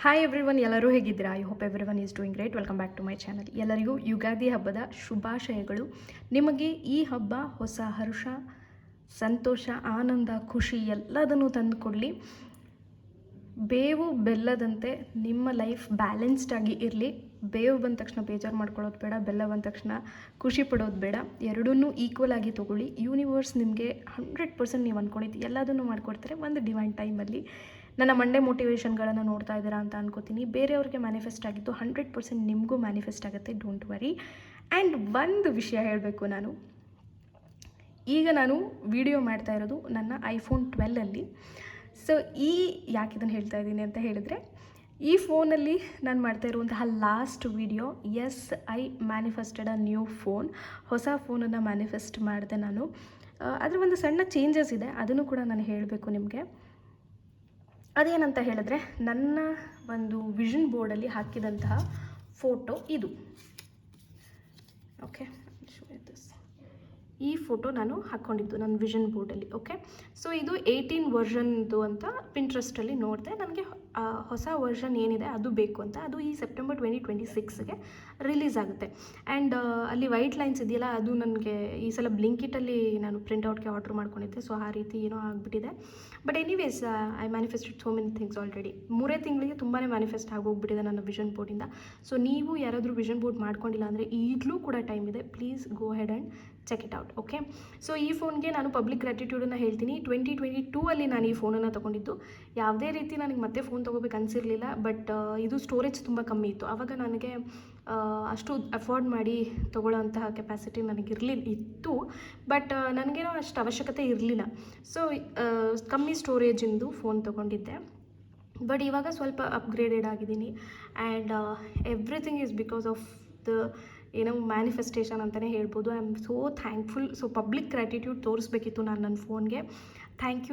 Hi everyone, ಎಲ್ಲರೂ ಹೇಗಿದ್ದೀರಾ? I hope everyone is doing great. Welcome back to my channel. ಎಲ್ಲರಿಗೂ ಯುಗಾದಿ ಹಬ್ಬದ ಶುಭಾಶಯಗಳು. ನಿಮಗೆ ಈ ಹಬ್ಬ ಹೊಸ ಹರ್ಷ, ಸಂತೋಷ, ಆನಂದ, ಖುಷಿ ಎಲ್ಲದನ್ನು ತಂದುಕೊಡಲಿ. ಬೇವು ಬೆಲ್ಲದಂತೆ ನಿಮ್ಮ ಲೈಫ್ ಬ್ಯಾಲೆನ್ಸ್ಡ್ ಆಗಿ ಇರಲಿ. ಬೇವು ಬಂದ ತಕ್ಷಣ ಬೇಜಾರು ಮಾಡ್ಕೊಳ್ಳೋದು ಬೇಡ, ಬೆಲ್ಲ ಬಂದ ತಕ್ಷಣ ಖುಷಿ ಪಡೋದು ಬೇಡ. ಎರಡನ್ನೂ ಈಕ್ವಲ್ ಆಗಿ ತೊಗೊಳ್ಳಿ. ಯೂನಿವರ್ಸ್ ನಿಮಗೆ 100% ನೀವು ಅಂದ್ಕೊಂಡಿದ್ದು ಎಲ್ಲದನ್ನು ಮಾಡಿಕೊಡ್ತಾರೆ ಒಂದು ಡಿವೈನ್ ಟೈಮಲ್ಲಿ. ನನ್ನ ಮಂಡೇ ಮೋಟಿವೇಶನ್ಗಳನ್ನು ನೋಡ್ತಾ ಇದ್ದೀರಾ ಅಂತ ಅನ್ಕೋತೀನಿ. ಬೇರೆಯವ್ರಿಗೆ ಮ್ಯಾನಿಫೆಸ್ಟ್ ಆಗಿದ್ದು 100% ನಿಮಗೂ ಮ್ಯಾನಿಫೆಸ್ಟ್ ಆಗುತ್ತೆ, ಡೋಂಟ್ ವರಿ. ಆ್ಯಂಡ್ ಒಂದು ವಿಷಯ ಹೇಳಬೇಕು, ಈಗ ನಾನು ವಿಡಿಯೋ ಮಾಡ್ತಾ ಇರೋದು ನನ್ನ ಐಫೋನ್ 12ಅಲ್ಲಿ. ಸೊ ಯಾಕೆ ಇದನ್ನು ಹೇಳ್ತಾ ಇದ್ದೀನಿ ಅಂತ ಹೇಳಿದರೆ, ಈ ಫೋನಲ್ಲಿ ನಾನು ಮಾಡ್ತಾ ಇರುವಂತಹ last video, yes I manifested a new phone. ಹೊಸ ಫೋನನ್ನು ಮ್ಯಾನಿಫೆಸ್ಟ್ ಮಾಡಿದೆ ನಾನು. ಅದರ ಒಂದು ಸಣ್ಣ ಚೇಂಜಸ್ ಇದೆ, ಅದನ್ನು ಕೂಡ ನಾನು ಹೇಳಬೇಕು ನಿಮಗೆ. ಅದೇನಂತ ಹೇಳಿದ್ರೆ, ನನ್ನ ಒಂದು ವಿಷನ್ ಬೋರ್ಡಲ್ಲಿ ಹಾಕಿದಂತಹ ಫೋಟೋ ಇದು. ಓಕೆ, ಈ ಫೋಟೋ ನಾನು ಹಾಕ್ಕೊಂಡಿದ್ದು ನನ್ನ ವಿಷನ್ ಬೋರ್ಡಲ್ಲಿ. ಓಕೆ, ಸೊ ಇದು 18 ವರ್ಷನ್ದು ಅಂತ ಪಿಂಟ್ರೆಸ್ಟಲ್ಲಿ ನೋಡಿದೆ. ನನಗೆ ಹೊಸ ವರ್ಷನ್ ಏನಿದೆ ಅದು ಬೇಕು ಅಂತ. ಅದು ಈ ಸೆಪ್ಟೆಂಬರ್ 2026ಗೆ ರಿಲೀಸ್ ಆಗುತ್ತೆ. ಆ್ಯಂಡ್ ಅಲ್ಲಿ ವೈಟ್ ಲೈನ್ಸ್ ಇದೆಯಲ್ಲ, ಅದು ನನಗೆ ಈ ಸಲ ಬ್ಲಿಂಕಿಟಲ್ಲಿ ನಾನು ಪ್ರಿಂಟ್ಔಟ್ಗೆ ಆರ್ಡ್ರ್ ಮಾಡ್ಕೊಂಡಿದ್ದೆ. ಸೊ ಆ ರೀತಿ ಏನೋ ಆಗಿಬಿಟ್ಟಿದೆ. But anyways, I manifested so many things already. 3 ತಿಂಗಳಿಗೆ ತುಂಬಾ ಮ್ಯಾನಿಫೆಸ್ಟ್ ಆಗೋಗ್ಬಿಟ್ಟಿದೆ ನನ್ನ ವಿಷನ್ ಬೋರ್ಡಿಂದ. ಸೊ ನೀವು ಯಾರಾದರೂ ವಿಷನ್ ಬೋರ್ಡ್ ಮಾಡ್ಕೊಂಡಿಲ್ಲ ಅಂದರೆ ಈಗಲೂ ಕೂಡ ಟೈಮ್ ಇದೆ. Please go head and check it out. Okay, so ಈ ಫೋನ್ಗೆ ನಾನು ಪಬ್ಲಿಕ್ ಗ್ರ್ಯಾಟಿಟ್ಯೂಡನ್ನು ಹೇಳ್ತೀನಿ. 2022ಅಲ್ಲಿ ನಾನು ಈ ಫೋನನ್ನು ತೊಗೊಂಡಿದ್ದು. ಯಾವುದೇ ರೀತಿ ನನಗೆ ಮತ್ತೆ ಫೋನ್ ತೊಗೋಬೇಕು ಅನಿಸಿರಲಿಲ್ಲ. ಬಟ್ ಇದು ಸ್ಟೋರೇಜ್ ತುಂಬ ಕಮ್ಮಿ ಇತ್ತು. ಆವಾಗ ನನಗೆ ಅಷ್ಟು ಅಫೋರ್ಡ್ ಮಾಡಿ ತೊಗೊಳ್ಳೋ ಅಂತಹ ಕೆಪಾಸಿಟಿ ಇತ್ತು. ಬಟ್ ನನಗೇನೋ ಅಷ್ಟು ಅವಶ್ಯಕತೆ ಇರಲಿಲ್ಲ. ಸೊ ಕಮ್ಮಿ ಸ್ಟೋರೇಜಿಂದು ಫೋನ್ ತೊಗೊಂಡಿದ್ದೆ. ಬಟ್ ಇವಾಗ ಸ್ವಲ್ಪ ಅಪ್ಗ್ರೇಡೆಡ್ ಆಗಿದ್ದೀನಿ. And everything is because of the manifestation ಅಂತಲೇ ಹೇಳ್ಬೋದು. I am so thankful. So public gratitude ತೋರಿಸ್ಬೇಕಿತ್ತು ನಾನು ನನ್ನ ಫೋನ್ಗೆ. ಥ್ಯಾಂಕ್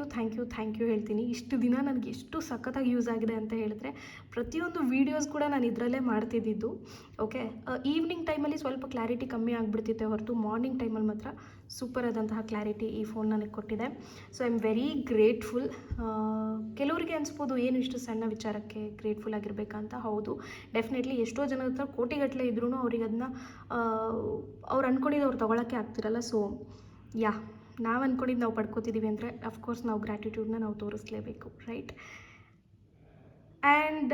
ಯು ಹೇಳ್ತೀನಿ. ಇಷ್ಟು ದಿನ ನನಗೆ ಎಷ್ಟು ಸಖತ್ತಾಗಿ ಯೂಸ್ ಆಗಿದೆ ಅಂತ ಹೇಳಿದ್ರೆ, ಪ್ರತಿಯೊಂದು ವೀಡಿಯೋಸ್ ಕೂಡ ನಾನು ಇದರಲ್ಲೇ ಮಾಡ್ತಿದ್ದಿದ್ದು. ಓಕೆ, ಈವ್ನಿಂಗ್ ಟೈಮಲ್ಲಿ ಸ್ವಲ್ಪ ಕ್ಲಾರಿಟಿ ಕಮ್ಮಿ ಆಗಿಬಿಡ್ತಿತ್ತೆ ಹೊರತು ಮಾರ್ನಿಂಗ್ ಟೈಮಲ್ಲಿ ಮಾತ್ರ ಸೂಪರ್ ಆದಂತಹ ಕ್ಲಾರಿಟಿ ಈ ಫೋನ್ ನನಗೆ ಕೊಟ್ಟಿದೆ. So I am very grateful. ಕೆಲವರಿಗೆ ಅನಿಸ್ಬೋದು, ಏನು ಇಷ್ಟು ಸಣ್ಣ ವಿಚಾರಕ್ಕೆ ಗ್ರೇಟ್ಫುಲ್ ಆಗಿರಬೇಕಂತ. ಹೌದು, ಡೆಫಿನೆಟ್ಲಿ ಎಷ್ಟೋ ಜನ ಹತ್ರ ಕೋಟಿಗಟ್ಟಲೆ ಇದ್ರೂ ಅವ್ರಿಗೆ ಅದನ್ನ ಅವ್ರು ಅಂದ್ಕೊಂಡಿದ್ದು ಅವ್ರು ತೊಗೊಳಕ್ಕೆ ಆಗ್ತಿರಲ್ಲ. ಸೊ ನಾವು ಅಂದ್ಕೊಂಡಿದ್ದು ನಾವು ಪಡ್ಕೋತಿದ್ದೀವಿ ಅಂದರೆ ಅಫ್ಕೋರ್ಸ್ ನಾವು ಗ್ರ್ಯಾಟಿಟ್ಯೂಡ್ನ ನಾವು ತೋರಿಸ್ಲೇಬೇಕು, ರೈಟ್? ಆ್ಯಂಡ್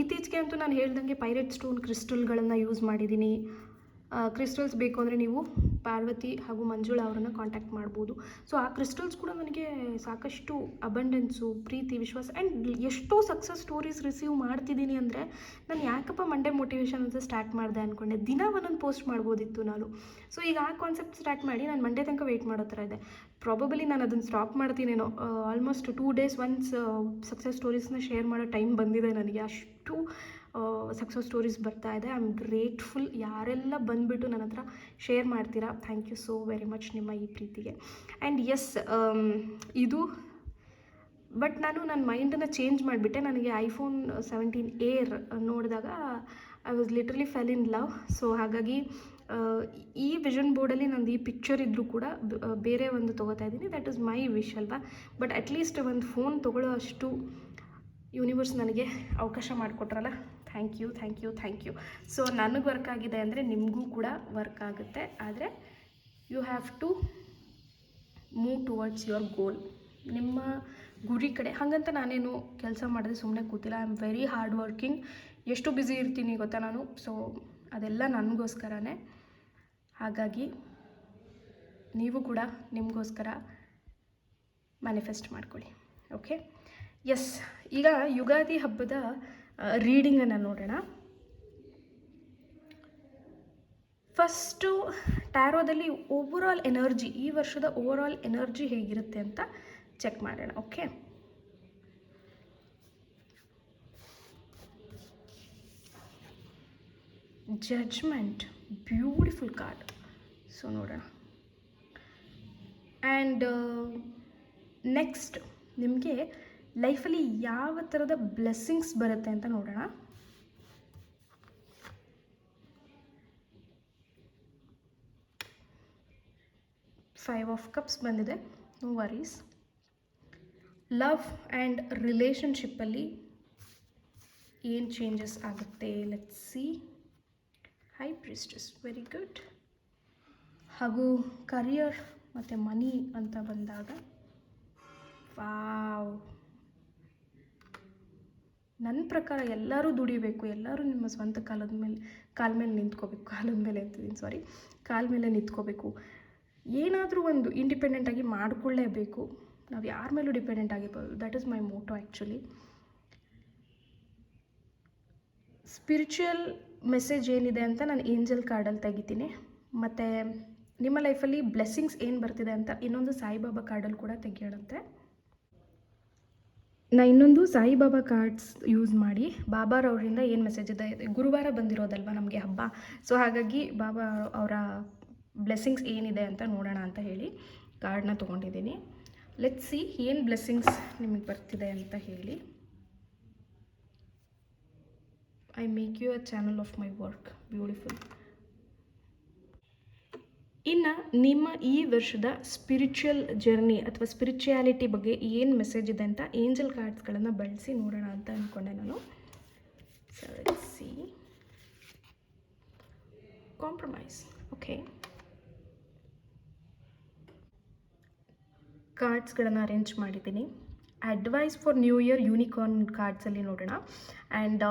ಇತ್ತೀಚೆಗೆ ಅಂತೂ ನಾನು ಹೇಳ್ದಂಗೆ ಪೈರೇಟ್ ಸ್ಟೋನ್ ಕ್ರಿಸ್ಟಲ್ಗಳನ್ನು ಯೂಸ್ ಮಾಡಿದ್ದೀನಿ. ಕ್ರಿಸ್ಟಲ್ಸ್ ಬೇಕು ಅಂದರೆ ನೀವು ಪಾರ್ವತಿ ಹಾಗೂ ಮಂಜುಳಾ ಅವರನ್ನು ಕಾಂಟ್ಯಾಕ್ಟ್ ಮಾಡ್ಬೋದು. ಸೊ ಆ ಕ್ರಿಸ್ಟಲ್ಸ್ ಕೂಡ ನನಗೆ ಸಾಕಷ್ಟು ಅಬಂಡೆನ್ಸು, ಪ್ರೀತಿ, ವಿಶ್ವಾಸ ಆ್ಯಂಡ್ ಎಷ್ಟೋ ಸಕ್ಸಸ್ ಸ್ಟೋರೀಸ್ ರಿಸೀವ್ ಮಾಡ್ತಿದ್ದೀನಿ. ಅಂದರೆ ನಾನು ಯಾಕಪ್ಪ ಮಂಡೇ ಮೋಟಿವೇಶನ್ ಅಂತ ಸ್ಟಾರ್ಟ್ ಮಾಡಿದೆ ಅಂದ್ಕೊಂಡೆ. ದಿನ ಒಂದೊಂದು ಪೋಸ್ಟ್ ಮಾಡ್ಬೋದಿತ್ತು ನಾನು. ಸೊ ಈಗ ಆ ಕಾನ್ಸೆಪ್ಟ್ ಸ್ಟಾರ್ಟ್ ಮಾಡಿ ನಾನು ಮಂಡೇ ತನಕ ವೆಯ್ಟ್ ಮಾಡೋ ಥರ ಇದೆ. ಪ್ರಾಬಬಲಿ ನಾನು ಅದನ್ನು ಸ್ಟಾಪ್ ಮಾಡ್ತೀನೇನೋ. ಆಲ್ಮೋಸ್ಟ್ 2 days ಒನ್ಸ್ ಸಕ್ಸಸ್ ಸ್ಟೋರೀಸ್ನ ಶೇರ್ ಮಾಡೋ ಟೈಮ್ ಬಂದಿದೆ ನನಗೆ. ಅಷ್ಟು ಸಕ್ಸಸ್ ಸ್ಟೋರೀಸ್ ಬರ್ತಾ ಇದೆ. I am grateful. ಯಾರೆಲ್ಲ ಬಂದುಬಿಟ್ಟು ನನ್ನ ಹತ್ರ ಶೇರ್ ಮಾಡ್ತೀರಾ, thank you so very much ನಿಮ್ಮ ಈ ಪ್ರೀತಿಗೆ. ಆ್ಯಂಡ್ ಎಸ್, ಇದು ಬಟ್ ನಾನು ನನ್ನ ಮೈಂಡನ್ನು ಚೇಂಜ್ ಮಾಡಿಬಿಟ್ಟೆ. ನನಗೆ ಐಫೋನ್ 17 ಏರ್ ನೋಡಿದಾಗ I was literally fell in love. So ಹಾಗಾಗಿ ಈ ವಿಷನ್ ಬೋರ್ಡಲ್ಲಿ ನಂದು ಈ ಪಿಕ್ಚರ್ ಇದ್ದರೂ ಕೂಡ ಬೇರೆ ಒಂದು ತೊಗೋತಾ ಇದ್ದೀನಿ. ದ್ಯಾಟ್ ಇಸ್ ಮೈ ವಿಶ್ ಅಲ್ವಾ. ಬಟ್ ಅಟ್ಲೀಸ್ಟ್ ಒಂದು ಫೋನ್ ತೊಗೊಳ್ಳೋ ಅಷ್ಟು ಯೂನಿವರ್ಸ್ ನನಗೆ ಅವಕಾಶ ಮಾಡಿಕೊಟ್ರಲ್ಲ. Thank you. ಸೊ ನನಗೆ ವರ್ಕ್ ಆಗಿದೆ ಅಂದರೆ ನಿಮಗೂ ಕೂಡ ವರ್ಕ್ ಆಗುತ್ತೆ. ಆದರೆ you have to move towards your goal, ನಿಮ್ಮ ಗುರಿ ಕಡೆ. ಹಾಗಂತ ನಾನೇನು ಕೆಲಸ ಮಾಡಿದೆ ಸುಮ್ಮನೆ ಕೂತಿಲ್ಲ. I am very hard working. ಎಷ್ಟು ಬ್ಯುಸಿ ಇರ್ತೀನಿ ಗೊತ್ತಾ ನಾನು. ಸೊ ಅದೆಲ್ಲ ನನಗೋಸ್ಕರನೇ. ಹಾಗಾಗಿ ನೀವು ಕೂಡ ನಿಮಗೋಸ್ಕರ ಮ್ಯಾನಿಫೆಸ್ಟ್ ಮಾಡ್ಕೊಳ್ಳಿ. Okay, yes. ಈಗ ಯುಗಾದಿ ಹಬ್ಬದ ರೀಡಿಂಗನ್ನು ನೋಡೋಣ. ಫಸ್ಟು ಟ್ಯಾರೋದಲ್ಲಿ ಓವರಾಲ್ ಎನರ್ಜಿ, ಈ ವರ್ಷದ ಓವರಾಲ್ ಎನರ್ಜಿ ಹೇಗಿರುತ್ತೆ ಅಂತ ಚೆಕ್ ಮಾಡೋಣ. Okay, judgement, beautiful card. So ನೋಡೋಣ. ಆ್ಯಂಡ್ ನೆಕ್ಸ್ಟ್ ನಿಮಗೆ ಲೈಫಲ್ಲಿ ಯಾವ ಥರದ ಬ್ಲೆಸ್ಸಿಂಗ್ಸ್ ಬರುತ್ತೆ ಅಂತ ನೋಡೋಣ. 5 ಆಫ್ ಕಪ್ಸ್ ಬಂದಿದೆ, ನೋ ವರೀಸ್. ಲವ್ ಆ್ಯಂಡ್ ರಿಲೇಷನ್ಶಿಪ್ಪಲ್ಲಿ ಏನು ಚೇಂಜಸ್ ಆಗುತ್ತೆ, let's see. High priestess, very good. ಹಾಗೂ ಕರಿಯರ್ ಮತ್ತು ಮನಿ ಅಂತ ಬಂದಾಗ, ವಾವ್, ನನ್ನ ಪ್ರಕಾರ ಎಲ್ಲರೂ ದುಡಿಬೇಕು, ಎಲ್ಲರೂ ನಿಮ್ಮ ಸ್ವಂತ ಕಾಲ ಮೇಲೆ ನಿಂತ್ಕೋಬೇಕು. ಕಾಲ ಮೇಲೆ ನಿಂತ್ಕೋಬೇಕು. ಏನಾದರೂ ಒಂದು ಇಂಡಿಪೆಂಡೆಂಟಾಗಿ ಮಾಡಿಕೊಳ್ಳೇಬೇಕು. ನಾವು ಯಾರ ಮೇಲೂ ಡಿಪೆಂಡೆಂಟ್ ಆಗಿರ್ಬೋದು. That is my motto actually. Spiritual message ಏನಿದೆ ಅಂತ ನಾನು ಏಂಜಲ್ ಕಾರ್ಡಲ್ಲಿ ತೆಗಿತೀನಿ. ಮತ್ತು ನಿಮ್ಮ ಲೈಫಲ್ಲಿ ಬ್ಲೆಸ್ಸಿಂಗ್ಸ್ ಏನು ಬರ್ತಿದೆ ಅಂತ ಇನ್ನೊಂದು ಸಾಯಿಬಾಬಾ ಕಾರ್ಡಲ್ಲಿ ಕೂಡ ತೆಗಿಯೋಣಂತೆ. ನಾ ಇನ್ನೊಂದು ಸಾಯಿಬಾಬಾ ಕಾರ್ಡ್ಸ್ ಯೂಸ್ ಮಾಡಿ ಬಾಬಾರವರಿಂದ ಏನು ಮೆಸೇಜ್ ಇದೆ, ಗುರುವಾರ ಬಂದಿರೋದಲ್ವ ನಮಗೆ ಹಬ್ಬ, ಸೊ ಹಾಗಾಗಿ ಬಾಬಾ ಅವರ ಬ್ಲೆಸ್ಸಿಂಗ್ಸ್ ಏನಿದೆ ಅಂತ ನೋಡೋಣ ಅಂತ ಹೇಳಿ ಕಾರ್ಡ್ನ ತೊಗೊಂಡಿದ್ದೀನಿ. ಲೆಟ್ಸ್ ಸಿ ಏನು ಬ್ಲೆಸ್ಸಿಂಗ್ಸ್ ನಿಮಗೆ ಬರ್ತಿದೆ ಅಂತ ಹೇಳಿ. I make you a channel of my work, beautiful. ಇನ್ನು ನಿಮ್ಮ ಈ ವರ್ಷದ ಸ್ಪಿರಿಚುವಲ್ ಜರ್ನಿ ಅಥವಾ ಸ್ಪಿರಿಚುಯಾಲಿಟಿ ಬಗ್ಗೆ ಏನು ಮೆಸೇಜ್ ಇದೆ ಅಂತ ಏಂಜಲ್ ಕಾರ್ಡ್ಸ್ಗಳನ್ನು ಬಳಸಿ ನೋಡೋಣ ಅಂತ ಅಂದ್ಕೊಂಡೆ ನಾನು. So let's see. Compromise, okay. ಕಾರ್ಡ್ಸ್ಗಳನ್ನು ಅರೇಂಜ್ ಮಾಡಿದ್ದೀನಿ. Advice for new year unicorn ಕಾರ್ಡ್ಸಲ್ಲಿ ನೋಡೋಣ. ಆ್ಯಂಡ್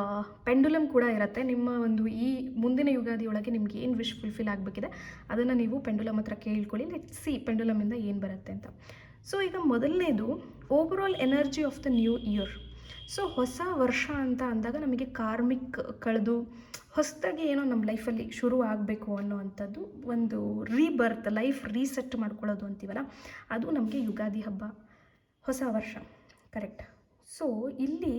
ಪೆಂಡುಲಮ್ ಕೂಡ ಇರುತ್ತೆ. ನಿಮ್ಮ ಒಂದು ಈ ಮುಂದಿನ ಯುಗಾದಿಯೊಳಗೆ ನಿಮ್ಗೆ ಏನು ವಿಶ್ ಫುಲ್ಫಿಲ್ ಆಗಬೇಕಿದೆ ಅದನ್ನು ನೀವು ಪೆಂಡುಲಮ್ ಹತ್ರ ಕೇಳ್ಕೊಳ್ಳಿ. ಲೆಟ್ಸ್ ಸಿ ಪೆಂಡುಲಮಿಂದ ಏನು ಬರುತ್ತೆ ಅಂತ. ಸೊ ಈಗ ಮೊದಲನೇದು overall energy of the new year. So ಹೊಸ ವರ್ಷ ಅಂತ ಅಂದಾಗ ನಮಗೆ ಕಾರ್ಮಿಕ್ ಕಳೆದು ಹೊಸದಾಗಿ ಏನೋ ನಮ್ಮ ಲೈಫಲ್ಲಿ ಶುರು ಆಗಬೇಕು ಅನ್ನೋವಂಥದ್ದು ಒಂದು ರೀಬರ್ತ್, ಲೈಫ್ ರೀಸೆಟ್ ಮಾಡ್ಕೊಳ್ಳೋದು ಅಂತೀವಲ್ಲ, ಅದು ನಮಗೆ ಯುಗಾದಿ ಹಬ್ಬ, ಹೊಸ ವರ್ಷ, ಕರೆಕ್ಟ್. ಸೊ ಇಲ್ಲಿ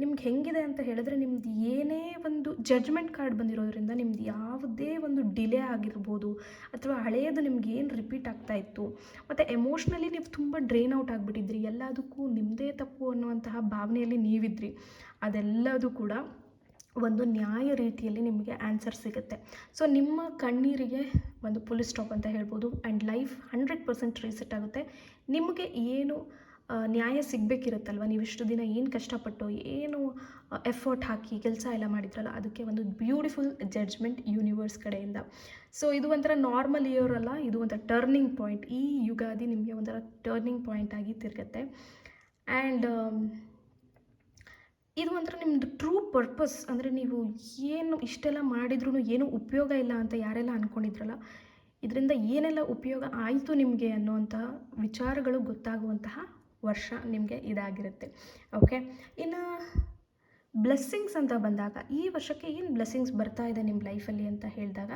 ನಿಮ್ಗೆ ಹೆಂಗಿದೆ ಅಂತ ಹೇಳಿದ್ರೆ, ನಿಮ್ದು ಏನೇ ಒಂದು ಜಡ್ಜ್ಮೆಂಟ್ ಕಾರ್ಡ್ ಬಂದಿರೋದ್ರಿಂದ ನಿಮ್ದು ಯಾವುದೇ ಒಂದು ಡಿಲೇ ಆಗಿರ್ಬೋದು ಅಥವಾ ಹಳೆಯದು ನಿಮ್ಗೆ ಏನು ರಿಪೀಟ್ ಆಗ್ತಾ ಇತ್ತು ಮತ್ತು ಎಮೋಷ್ನಲಿ ನೀವು ತುಂಬ ಡ್ರೈನ್ ಔಟ್ ಆಗಿಬಿಟ್ಟಿದ್ರಿ, ಎಲ್ಲದಕ್ಕೂ ನಿಮ್ಮದೇ ತಪ್ಪು ಅನ್ನುವಂತಹ ಭಾವನೆಯಲ್ಲಿ ನೀವಿದ್ರಿ, ಅದೆಲ್ಲದೂ ಕೂಡ ಒಂದು ನ್ಯಾಯ ರೀತಿಯಲ್ಲಿ ನಿಮಗೆ ಆನ್ಸರ್ ಸಿಗುತ್ತೆ. ಸೊ ನಿಮ್ಮ ಕಣ್ಣೀರಿಗೆ ಒಂದು ಫುಲ್ ಸ್ಟಾಪ್ ಅಂತ ಹೇಳ್ಬೋದು. ಆ್ಯಂಡ್ ಲೈಫ್ 100% ರೀಸೆಟ್ ಆಗುತ್ತೆ. ನಿಮಗೆ ಏನು ನ್ಯಾಯ ಸಿಗಬೇಕಿರುತ್ತಲ್ವ, ನೀವು ಇಷ್ಟು ದಿನ ಏನು ಕಷ್ಟಪಟ್ಟು ಏನು ಎಫರ್ಟ್ ಹಾಕಿ ಕೆಲಸ ಎಲ್ಲ ಮಾಡಿದ್ರಲ್ಲ, ಅದಕ್ಕೆ ಒಂದು ಬ್ಯೂಟಿಫುಲ್ ಜಡ್ಜ್ಮೆಂಟ್ ಯೂನಿವರ್ಸ್ ಕಡೆಯಿಂದ. ಸೊ ಇದು ಒಂಥರ ನಾರ್ಮಲ್ ಇಯರ್ ಅಲ್ಲ, ಇದು ಒಂಥರ ಟರ್ನಿಂಗ್ ಪಾಯಿಂಟ್. ಈ ಯುಗಾದಿ ನಿಮಗೆ ಒಂಥರ ಟರ್ನಿಂಗ್ ಪಾಯಿಂಟ್ ಆಗಿ ತಿರುಗುತ್ತೆ. ಆ್ಯಂಡ್ ಇದು ಒಂಥರ ನಿಮ್ಮದು ಟ್ರೂ ಪರ್ಪಸ್, ಅಂದರೆ ನೀವು ಏನು ಇಷ್ಟೆಲ್ಲ ಮಾಡಿದ್ರೂ ಏನೂ ಉಪಯೋಗ ಇಲ್ಲ ಅಂತ ಯಾರೆಲ್ಲ ಅಂದ್ಕೊಂಡಿದ್ರಲ್ಲ, ಇದರಿಂದ ಏನೆಲ್ಲ ಉಪಯೋಗ ಆಯಿತು ನಿಮಗೆ ಅನ್ನೋವಂತಹ ವಿಚಾರಗಳು ಗೊತ್ತಾಗುವಂತಹ ವರ್ಷ ನಿಮಗೆ ಇದಾಗಿರುತ್ತೆ. ಓಕೆ, ಇನ್ನು ಬ್ಲೆಸ್ಸಿಂಗ್ಸ್ ಅಂತ ಬಂದಾಗ, ಈ ವರ್ಷಕ್ಕೆ ಏನು ಬ್ಲೆಸ್ಸಿಂಗ್ಸ್ ಬರ್ತಾ ಇದೆ ನಿಮ್ಮ ಲೈಫಲ್ಲಿ ಅಂತ ಹೇಳಿದಾಗ,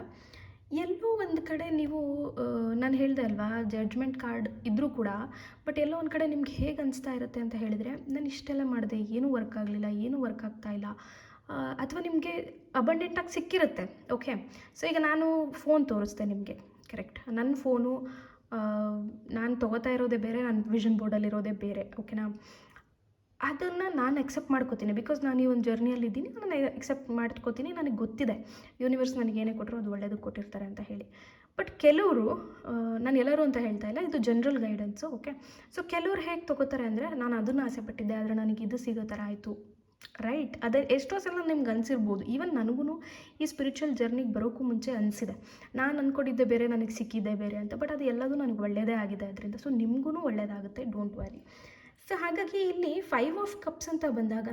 ಎಲ್ಲೋ ಒಂದು ಕಡೆ ನೀವು ನಾನು ಹೇಳಿದೆ ಅಲ್ವಾ, ಜಡ್ಜ್ಮೆಂಟ್ ಕಾರ್ಡ್ ಇದ್ದರೂ ಕೂಡ, ಬಟ್ ಎಲ್ಲೋ ಒಂದು ಕಡೆ ನಿಮ್ಗೆ ಹೇಗೆ ಅನಿಸ್ತಾ ಇರುತ್ತೆ ಅಂತ ಹೇಳಿದರೆ, ನಾನು ಇಷ್ಟೆಲ್ಲ ಮಾಡಿದೆ, ಏನೂ ವರ್ಕ್ ಆಗಲಿಲ್ಲ, ಏನೂ ವರ್ಕ್ ಆಗ್ತಾಯಿಲ್ಲ, ಅಥವಾ ನಿಮಗೆ ಅಬಂಡೆಂಟಾಗಿ ಸಿಕ್ಕಿರುತ್ತೆ. ಓಕೆ, ಸೊ ಈಗ ನಾನು ಫೋನ್ ತೋರಿಸ್ದೆ ನಿಮಗೆ, ಕರೆಕ್ಟ್. ನನ್ನ ಫೋನು ನಾನು ತೊಗೋತಾ ಇರೋದೇ ಬೇರೆ, ನನ್ನ ವಿಷನ್ ಬೋರ್ಡಲ್ಲಿರೋದೇ ಬೇರೆ. ಓಕೆನಾ, ಅದನ್ನು ನಾನು ಎಕ್ಸೆಪ್ಟ್ ಮಾಡ್ಕೋತೀನಿ. ಬಿಕಾಸ್ ನಾನು ಈ ಒಂದು ಜರ್ನಿಯಲ್ಲಿದ್ದೀನಿ, ನಾನು ಎಕ್ಸೆಪ್ಟ್ ಮಾಡ್ಕೋತೀನಿ. ನನಗೆ ಗೊತ್ತಿದೆ ಯೂನಿವರ್ಸ್ ನನಗೆ ಏನೇ ಕೊಟ್ಟರು ಅದು ಒಳ್ಳೇದಕ್ಕೆ ಕೊಟ್ಟಿರ್ತಾರೆ ಅಂತ ಹೇಳಿ. ಬಟ್ ಕೆಲವರು, ನಾನು ಎಲ್ಲರೂ ಅಂತ ಹೇಳ್ತಾ ಇಲ್ಲ, ಇದು ಜನರಲ್ ಗೈಡೆನ್ಸು. ಓಕೆ, ಸೊ ಕೆಲವ್ರು ಹೇಗೆ ತೊಗೋತಾರೆ ಅಂದರೆ, ನಾನು ಅದನ್ನು ಆಸೆ ಪಟ್ಟಿದ್ದೆ ಆದರೆ ನನಗೆ ಇದು ಸಿಗೋ ಥರ ಆಯಿತು, ರೈಟ್. ಅದೇ ಎಷ್ಟೋ ಸಲ ನಿಮ್ಗೆ ಅನಿಸಿರ್ಬೋದು. ಈವನ್ ನನಗೂ ಈ ಸ್ಪಿರಿಚುವಲ್ ಜರ್ನಿಗೆ ಬರೋಕ್ಕೂ ಮುಂಚೆ ಅನಿಸಿದೆ, ನಾನು ಅಂದ್ಕೊಂಡಿದ್ದೆ ಬೇರೆ, ನನಗೆ ಸಿಕ್ಕಿದ್ದೆ ಬೇರೆ ಅಂತ. ಬಟ್ ಅದು ಎಲ್ಲದೂ ನನಗೆ ಒಳ್ಳೆಯದೇ ಆಗಿದೆ ಅದರಿಂದ. ಸೊ ನಿಮಗೂ ಒಳ್ಳೆಯದಾಗುತ್ತೆ, ಡೋಂಟ್ ವರಿ. ಸೊ ಹಾಗಾಗಿ ಇಲ್ಲಿ 5 ಆಫ್ ಕಪ್ಸ್ ಅಂತ ಬಂದಾಗ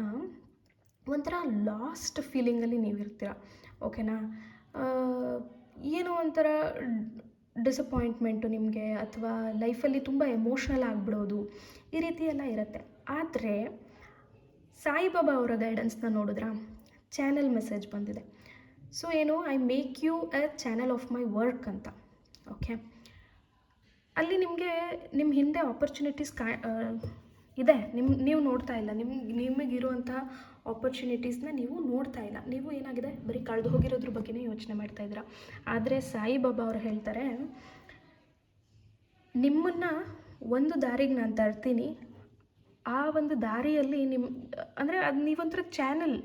ಒಂಥರ ಲಾಸ್ಟ್ ಫೀಲಿಂಗಲ್ಲಿ ನೀವಿರ್ತೀರ. ಓಕೆನಾ, ಏನೋ ಒಂಥರ ಡಿಸಪಾಯಿಂಟ್ಮೆಂಟು ನಿಮಗೆ, ಅಥವಾ ಲೈಫಲ್ಲಿ ತುಂಬ ಎಮೋಷ್ನಲ್ ಆಗಿಬಿಡೋದು, ಈ ರೀತಿ ಎಲ್ಲ ಇರುತ್ತೆ. ಆದರೆ ಸಾಯಿಬಾಬಾ ಅವರ ಗೈಡೆನ್ಸ್ನ ನೋಡಿದ್ರ, ಚಾನಲ್ ಮೆಸೇಜ್ ಬಂದಿದೆ. ಸೊ ಏನು, I make you a channel of my work ಅಂತ. ಓಕೆ, ಅಲ್ಲಿ ನಿಮಗೆ ನಿಮ್ಮ ಹಿಂದೆ ಆಪರ್ಚುನಿಟೀಸ್ ಇದೆ, ನೀವು ನೋಡ್ತಾ ಇಲ್ಲ. ನಿಮಗಿರುವಂಥ ಆಪರ್ಚುನಿಟೀಸ್ನ ನೀವು ನೋಡ್ತಾ ಇಲ್ಲ. ನೀವು ಏನಾಗಿದೆ, ಬರೀ ಕಳೆದು ಹೋಗಿರೋದ್ರ ಬಗ್ಗೆನೇ ಯೋಚನೆ ಮಾಡ್ತಾ ಇದ್ದೀರಾ. ಆದರೆ ಸಾಯಿಬಾಬಾ ಅವರು ಹೇಳ್ತಾರೆ, ನಿಮ್ಮನ್ನು ಒಂದು ದಾರಿಗೆ ನಾನು ತರ್ತೀನಿ, ಆ ಒಂದು ದಾರಿಯಲ್ಲಿ ಅಂದರೆ ಅದು ನೀವೊಂಥರ ಚಾನಲ್,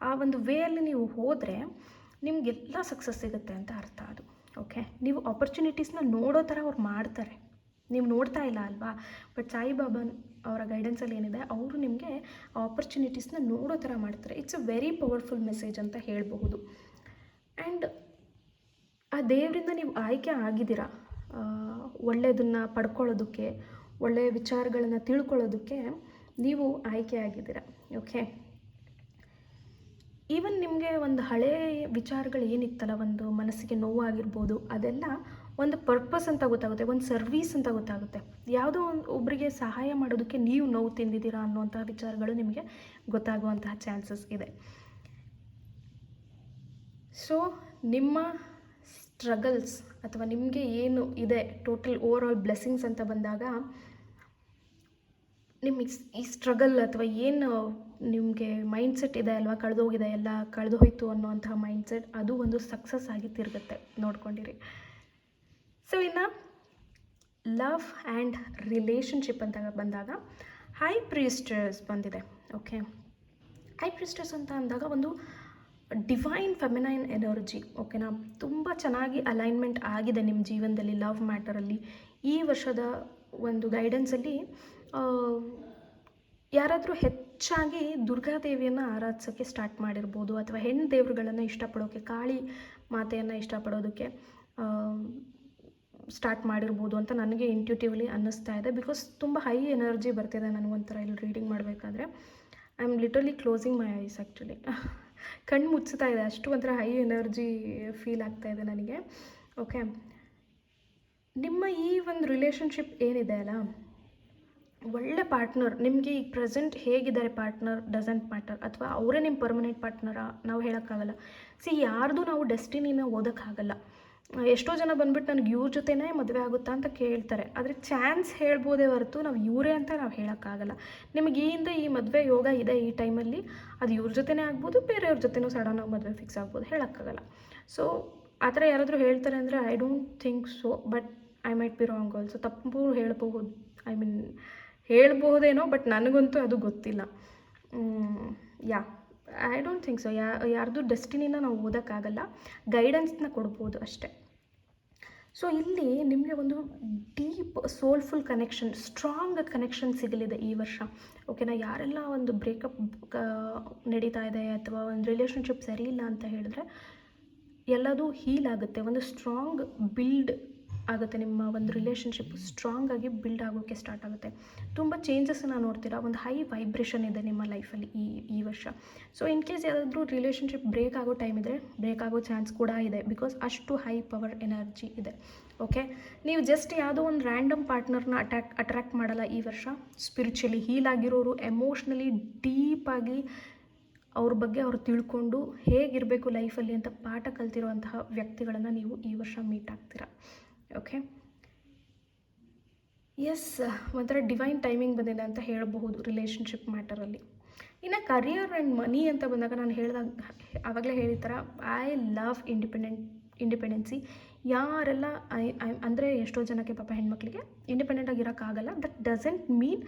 ಆ ಒಂದು ವೇಯಲ್ಲಿ ನೀವು ಹೋದರೆ ನಿಮಗೆಲ್ಲ ಸಕ್ಸಸ್ ಸಿಗುತ್ತೆ ಅಂತ ಅರ್ಥ ಅದು. ಓಕೆ, ನೀವು ಆಪರ್ಚುನಿಟೀಸ್ನ ನೋಡೋ ಥರ ಅವ್ರು ಮಾಡ್ತಾರೆ, ನೀವು ನೋಡ್ತಾ ಇಲ್ಲ ಅಲ್ವಾ. ಬಟ್ ಸಾಯಿಬಾಬಾ ಅವರ ಗೈಡೆನ್ಸಲ್ಲಿ ಏನಿದೆ, ಅವರು ನಿಮಗೆ ಆಪರ್ಚುನಿಟೀಸ್ನ ನೋಡೋ ಥರ ಮಾಡ್ತಾರೆ. It's a very powerful message ಅಂತ ಹೇಳಬಹುದು. ಆ್ಯಂಡ್ ಆ ದೇವರಿಂದ ನೀವು ಆಯ್ಕೆ ಆಗಿದ್ದೀರಾ ಒಳ್ಳೆಯದನ್ನು ಪಡ್ಕೊಳ್ಳೋದಕ್ಕೆ, ಒಳ್ಳೆಯ ವಿಚಾರಗಳನ್ನು ತಿಳ್ಕೊಳ್ಳೋದಕ್ಕೆ ನೀವು ಆಯ್ಕೆ ಆಗಿದ್ದೀರಾ. ಓಕೆ, ಈವನ್ ನಿಮಗೆ ಒಂದು ಹಳೆಯ ವಿಚಾರಗಳು ಏನಿತ್ತಲ್ಲ, ಒಂದು ಮನಸ್ಸಿಗೆ ನೋವಾಗಿರ್ಬೋದು, ಅದೆಲ್ಲ ಒಂದು ಪರ್ಪಸ್ ಅಂತ ಗೊತ್ತಾಗುತ್ತೆ, ಒಂದು ಸರ್ವೀಸ್ ಅಂತ ಗೊತ್ತಾಗುತ್ತೆ. ಯಾವುದೋ ಒಬ್ಬರಿಗೆ ಸಹಾಯ ಮಾಡೋದಕ್ಕೆ ನೀವು ನೋವು ತಿಂದಿದ್ದೀರಾ ಅನ್ನುವಂತಹ ವಿಚಾರಗಳು ನಿಮಗೆ ಗೊತ್ತಾಗುವಂತಹ ಚಾನ್ಸಸ್ ಇದೆ. ಸೊ ನಿಮ್ಮ ಸ್ಟ್ರಗಲ್ಸ್ ಅಥವಾ ನಿಮಗೆ ಏನು ಇದೆ ಟೋಟಲ್ ಓವರ್ ಆಲ್ ಬ್ಲೆಸ್ಸಿಂಗ್ಸ್ ಅಂತ ಬಂದಾಗ, ನಿಮಗೆ ಈ ಸ್ಟ್ರಗಲ್ ಅಥವಾ ಏನು ನಿಮಗೆ ಮೈಂಡ್ಸೆಟ್ ಇದೆ ಅಲ್ವಾ, ಕಳೆದೋಗಿದೆ, ಎಲ್ಲ ಕಳೆದು ಹೋಯ್ತು ಅನ್ನೋವಂತಹ ಮೈಂಡ್ಸೆಟ್, ಅದು ಒಂದು ಸಕ್ಸಸ್ ಆಗಿ ತಿರುಗುತ್ತೆ, ನೋಡ್ಕೊಂಡಿರಿ. ಸೊ ಇನ್ನು ಲವ್ ಆ್ಯಂಡ್ ರಿಲೇಷನ್ಶಿಪ್ ಅಂತ ಬಂದಾಗ ಹೈ ಪ್ರೀಸ್ಟರ್ಸ್ ಬಂದಿದೆ. ಓಕೆ, ಹೈ ಪ್ರೀಸ್ಟರ್ಸ್ ಅಂತ ಅಂದಾಗ ಒಂದು ಡಿವೈನ್ ಫೆಮಿನೈನ್ ಎನರ್ಜಿ. ಓಕೆನಾ, ತುಂಬ ಚೆನ್ನಾಗಿ ಅಲೈನ್ಮೆಂಟ್ ಆಗಿದೆ ನಿಮ್ಮ ಜೀವನದಲ್ಲಿ ಲವ್ ಮ್ಯಾಟರಲ್ಲಿ. ಈ ವರ್ಷದ ಒಂದು ಗೈಡೆನ್ಸಲ್ಲಿ ಯಾರಾದರೂ ಹೆಚ್ಚಾಗಿ ದುರ್ಗಾದೇವಿಯನ್ನು ಆರಾಧಿಸೋಕ್ಕೆ ಸ್ಟಾರ್ಟ್ ಮಾಡಿರ್ಬೋದು, ಅಥವಾ ಹೆಣ್ಣು ದೇವರುಗಳನ್ನು ಇಷ್ಟಪಡೋಕ್ಕೆ, ಕಾಳಿ ಮಾತೆಯನ್ನು ಇಷ್ಟಪಡೋದಕ್ಕೆ ಸ್ಟಾರ್ಟ್ ಮಾಡಿರ್ಬೋದು ಅಂತ ನನಗೆ ಇಂಟ್ಯೂಟಿವ್ಲಿ ಅನ್ನಿಸ್ತಾ ಇದೆ. ಬಿಕಾಸ್ ತುಂಬ ಹೈ ಎನರ್ಜಿ ಬರ್ತಿದೆ ನನಗೊಂಥರ ಇಲ್ಲಿ ರೀಡಿಂಗ್ ಮಾಡಬೇಕಾದ್ರೆ. I am literally closing my eyes actually. ಕಣ್ಣು ಮುಚ್ಚಿಸ್ತಾ ಇದೆ, ಅಷ್ಟು ಒಂಥರ ಹೈ ಎನರ್ಜಿ ಫೀಲ್ ಆಗ್ತಾ ಇದೆ ನನಗೆ. ಓಕೆ, ನಿಮ್ಮ ಈ ಒಂದು ರಿಲೇಷನ್ಶಿಪ್ ಏನಿದೆ ಅಲ್ಲ, ಒಳ್ಳೆ ಪಾರ್ಟ್ನರ್ ನಿಮಗೆ ಈಗ ಪ್ರೆಸೆಂಟ್ ಹೇಗಿದ್ದಾರೆ ಪಾರ್ಟ್ನರ್ ಡಸಂಟ್ ಮ್ಯಾಟರ್, ಅಥವಾ ಅವರೇ ನಿಮ್ಮ ಪರ್ಮನೆಂಟ್ ಪಾರ್ಟ್ನರಾ ನಾವು ಹೇಳೋಕ್ಕಾಗಲ್ಲ. ಯಾರ್ದು ನಾವು ಡೆಸ್ಟಿನಿನ ಓದೋಕ್ಕಾಗಲ್ಲ. ಎಷ್ಟೋ ಜನ ಬಂದುಬಿಟ್ಟು ನನಗೆ ಇವ್ರ ಜೊತೆನೇ ಮದುವೆ ಆಗುತ್ತಾ ಅಂತ ಕೇಳ್ತಾರೆ, ಆದರೆ ಚಾನ್ಸ್ ಹೇಳ್ಬೋದೇ ಹೊರತು ನಾವು ಇವರೇ ಅಂತ ನಾವು ಹೇಳೋಕ್ಕಾಗಲ್ಲ. ನಿಮಗೆ ಈ ಮದುವೆ ಯೋಗ ಇದೆ ಈ ಟೈಮಲ್ಲಿ, ಅದು ಇವ್ರ ಜೊತೆನೇ ಆಗ್ಬೋದು, ಬೇರೆಯವ್ರ ಜೊತೆನೂ ಸಡನ್ನಾಗಿ ಮದುವೆ ಫಿಕ್ಸ್ ಆಗ್ಬೋದು, ಹೇಳೋಕ್ಕಾಗಲ್ಲ. ಸೊ ಆ ಥರ ಯಾರಾದರೂ ಹೇಳ್ತಾರೆ ಅಂದರೆ I don't think so, but I might be wrong also. ತಪ್ಪು ಹೇಳ್ಬಹುದು, ಐ ಮೀನ್ ಹೇಳ್ಬಹುದೇನೋ, ಬಟ್ ನನಗಂತೂ ಅದು ಗೊತ್ತಿಲ್ಲ. I don't think so. ಯಾರ್ದು ಡೆಸ್ಟಿನಿನ ನಾವು ಓದೋಕ್ಕಾಗಲ್ಲ, ಗೈಡೆನ್ಸ್ನ ಕೊಡ್ಬೋದು ಅಷ್ಟೇ. ಸೊ ಇಲ್ಲಿ ನಿಮಗೆ ಒಂದು deep soulful connection, strong connection ಸಿಗಲಿದೆ ಈ ವರ್ಷ. ಓಕೆನಾ, ಯಾರೆಲ್ಲ ಒಂದು ಬ್ರೇಕಪ್ ನಡೀತಾ ಇದೆ ಅಥವಾ ಒಂದು ರಿಲೇಷನ್ಶಿಪ್ ಸರಿ ಇಲ್ಲ ಅಂತ ಹೇಳಿದ್ರೆ, ಎಲ್ಲದೂ ಹೀಲ್ ಆಗುತ್ತೆ, ಒಂದು ಸ್ಟ್ರಾಂಗ್ ಬಿಲ್ಡ್ ಆಗುತ್ತೆ. ನಿಮ್ಮ ಒಂದು ರಿಲೇಷನ್ಶಿಪ್ ಸ್ಟ್ರಾಂಗ್ ಆಗಿ ಬಿಲ್ಡ್ ಆಗೋಕ್ಕೆ ಸ್ಟಾರ್ಟ್ ಆಗುತ್ತೆ. ತುಂಬ ಚೇಂಜಸ್ಸನ್ನು ನೋಡ್ತೀರಾ, ಒಂದು ಹೈ ವೈಬ್ರೇಷನ್ ಇದೆ ನಿಮ್ಮ ಲೈಫಲ್ಲಿ ಈ ವರ್ಷ. ಸೊ ಇನ್ ಕೇಸ್ ಯಾವುದಾದ್ರೂ ರಿಲೇಷನ್ಶಿಪ್ ಬ್ರೇಕ್ ಆಗೋ ಟೈಮ್ ಇದ್ದರೆ ಬ್ರೇಕ್ ಆಗೋ ಚಾನ್ಸ್ ಕೂಡ ಇದೆ, ಬಿಕಾಸ್ ಅಷ್ಟು ಹೈ ಪವರ್ ಎನರ್ಜಿ ಇದೆ. ಓಕೆ, ನೀವು ಜಸ್ಟ್ ಯಾವುದೋ ಒಂದು ರ್ಯಾಂಡಮ್ ಪಾರ್ಟ್ನರ್ನ ಅಟ್ರ್ಯಾಕ್ಟ್ ಮಾಡಲ್ಲ ಈ ವರ್ಷ. ಸ್ಪಿರಿಚುಲಿ ಹೀಲ್ ಆಗಿರೋರು, ಎಮೋಷ್ನಲಿ ಡೀಪಾಗಿ ಅವ್ರ ಬಗ್ಗೆ ಅವ್ರು ತಿಳ್ಕೊಂಡು ಹೇಗಿರಬೇಕು ಲೈಫಲ್ಲಿ ಅಂತ ಪಾಠ ಕಲ್ತಿರುವಂತಹ ವ್ಯಕ್ತಿಗಳನ್ನು ನೀವು ಈ ವರ್ಷ ಮೀಟ್ ಆಗ್ತೀರಾ. ಓಕೆ, ಎಸ್, ಒಂಥರ ಡಿವೈನ್ ಟೈಮಿಂಗ್ ಬಂದಿದೆ ಅಂತ ಹೇಳಬಹುದು ರಿಲೇಷನ್ಶಿಪ್ ಮ್ಯಾಟರಲ್ಲಿ. ಇನ್ನು ಕರಿಯರ್ ಆ್ಯಂಡ್ ಮನಿ ಅಂತ ಬಂದಾಗ ನಾನು ಹೇಳಿದಾಗ ಆವಾಗಲೇ ಹೇಳಿದ ಥರ ಐ ಲವ್ ಇಂಡಿಪೆಂಡೆನ್ಸಿ. ಯಾರೆಲ್ಲ ಅಂದರೆ ಎಷ್ಟೋ ಜನಕ್ಕೆ ಪಾಪ ಹೆಣ್ಮಕ್ಳಿಗೆ ಇಂಡಿಪೆಂಡೆಂಟಾಗಿ ಇರೋಕ್ಕಾಗಲ್ಲ. ದಟ್ ಡಸಂಟ್ ಮೀನ್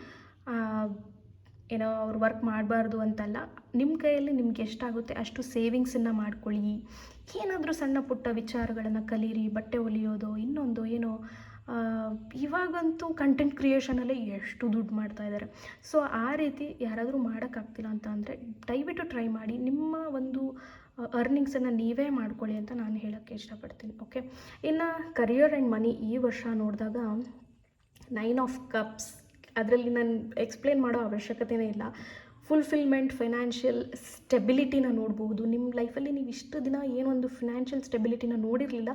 ಏನೋ ಅವ್ರು ವರ್ಕ್ ಮಾಡಬಾರ್ದು ಅಂತಲ್ಲ. ನಿಮ್ಮ ಕೈಯಲ್ಲಿ ನಿಮ್ಗೆ ಎಷ್ಟಾಗುತ್ತೆ ಅಷ್ಟು ಸೇವಿಂಗ್ಸನ್ನು ಮಾಡ್ಕೊಳ್ಳಿ. ಏನಾದರೂ ಸಣ್ಣ ಪುಟ್ಟ ವಿಚಾರಗಳನ್ನು ಕಲೀರಿ, ಬಟ್ಟೆ ಹೊಲಿಯೋದು, ಇನ್ನೊಂದು ಏನೋ. ಇವಾಗಂತೂ ಕಂಟೆಂಟ್ ಕ್ರಿಯೇಷನಲ್ಲಿ ಎಷ್ಟು ದುಡ್ಡು ಮಾಡ್ತಾಯಿದ್ದಾರೆ. ಸೊ ಆ ರೀತಿ ಯಾರಾದರೂ ಮಾಡೋಕ್ಕಾಗ್ತಿಲ್ಲ ಅಂತ ಅಂದರೆ ದಯವಿಟ್ಟು ಟ್ರೈ ಮಾಡಿ, ನಿಮ್ಮ ಒಂದು ಅರ್ನಿಂಗ್ಸನ್ನು ನೀವೇ ಮಾಡ್ಕೊಳ್ಳಿ ಅಂತ ನಾನು ಹೇಳೋಕ್ಕೆ ಇಷ್ಟಪಡ್ತೀನಿ. ಓಕೆ, ಇನ್ನು ಕರಿಯರ್ ಆ್ಯಂಡ್ ಮನಿ ಈ ವರ್ಷ ನೋಡಿದಾಗ 9 ಆಫ್ ಕಪ್ಸ್, ಅದರಲ್ಲಿ ನಾನು ಎಕ್ಸ್ಪ್ಲೇನ್ ಮಾಡೋ ಅವಶ್ಯಕತೆಯೇ ಇಲ್ಲ. ಫುಲ್ಫಿಲ್ಮೆಂಟ್, ಫೈನಾನ್ಷಿಯಲ್ ಸ್ಟೆಬಿಲಿಟಿನ ನೋಡ್ಬೋದು. ನಿಮ್ಮ ಲೈಫಲ್ಲಿ ನೀವು ಇಷ್ಟು ದಿನ ಏನೊಂದು ಫಿನಾನ್ಷಿಯಲ್ ಸ್ಟೆಬಿಲಿಟಿನ ನೋಡಿರಲಿಲ್ಲ,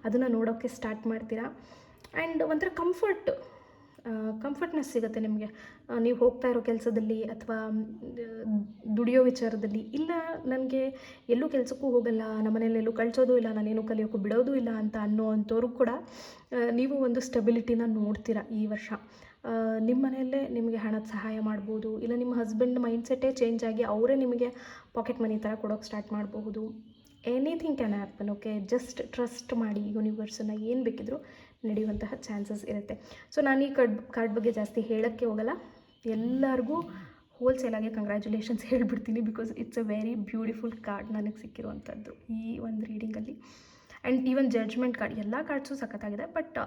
ಅದನ್ನು ನೋಡೋಕ್ಕೆ ಸ್ಟಾರ್ಟ್ ಮಾಡ್ತೀರಾ. ಆ್ಯಂಡ್ ಒಂಥರ ಕಂಫರ್ಟ್ನೆಸ್ ಸಿಗುತ್ತೆ ನಿಮಗೆ. ನೀವು ಹೋಗ್ತಾ ಇರೋ ಕೆಲಸದಲ್ಲಿ ಅಥವಾ ದುಡಿಯೋ ವಿಚಾರದಲ್ಲಿ, ಇಲ್ಲ ನನಗೆ ಎಲ್ಲೂ ಕೆಲಸಕ್ಕೂ ಹೋಗಲ್ಲ, ನಮ್ಮ ಮನೇಲಿ ಎಲ್ಲೂ ಕಳಿಸೋದು ಇಲ್ಲ, ನಾನೇನು ಕಲಿಯೋಕ್ಕೂ ಬಿಡೋದು ಇಲ್ಲ ಅಂತ ಅನ್ನೋವಂಥವ್ರು ಕೂಡ ನೀವು ಒಂದು ಸ್ಟೆಬಿಲಿಟಿನ ನೋಡ್ತೀರಾ ಈ ವರ್ಷ. ನಿಮ್ಮ ಮನೆಯಲ್ಲೇ ನಿಮಗೆ ಹಣದ ಸಹಾಯ ಮಾಡ್ಬೋದು, ಇಲ್ಲ ನಿಮ್ಮ ಹಸ್ಬೆಂಡ್ ಮೈಂಡ್ಸೆಟ್ಟೇ ಚೇಂಜ್ ಆಗಿ ಅವರೇ ನಿಮಗೆ ಪಾಕೆಟ್ ಮನಿ ಥರ ಕೊಡೋಕ್ಕೆ ಸ್ಟಾರ್ಟ್ ಮಾಡಬಹುದು. Anything can happen. Okay, just trust ಮಾಡಿ ಯೂನಿವರ್ಸನ್ನು, ಏನು ಬೇಕಿದ್ರೂ ನಡೆಯುವಂತಹ ಚಾನ್ಸಸ್ ಇರುತ್ತೆ. ಸೊ ನಾನು ಈ ಕಾರ್ಡ್ ಬಗ್ಗೆ ಜಾಸ್ತಿ ಹೇಳೋಕ್ಕೆ ಹೋಗಲ್ಲ. ಎಲ್ಲರಿಗೂ ಹೋಲ್ಸೇಲಾಗಿ ಕಂಗ್ರ್ಯಾಚುಲೇಷನ್ಸ್ ಹೇಳ್ಬಿಡ್ತೀನಿ, because it's a very beautiful card ನನಗೆ ಸಿಕ್ಕಿರುವಂಥದ್ದು ಈ ಒಂದು ರೀಡಿಂಗಲ್ಲಿ. ಆ್ಯಂಡ್ ಈವನ್ ಜಡ್ಜ್ಮೆಂಟ್ ಕಾರ್ಡ್ ಎಲ್ಲ ಕಾರ್ಡ್ಸು ಸಖತ್ತಾಗಿದೆ. ಬಟ್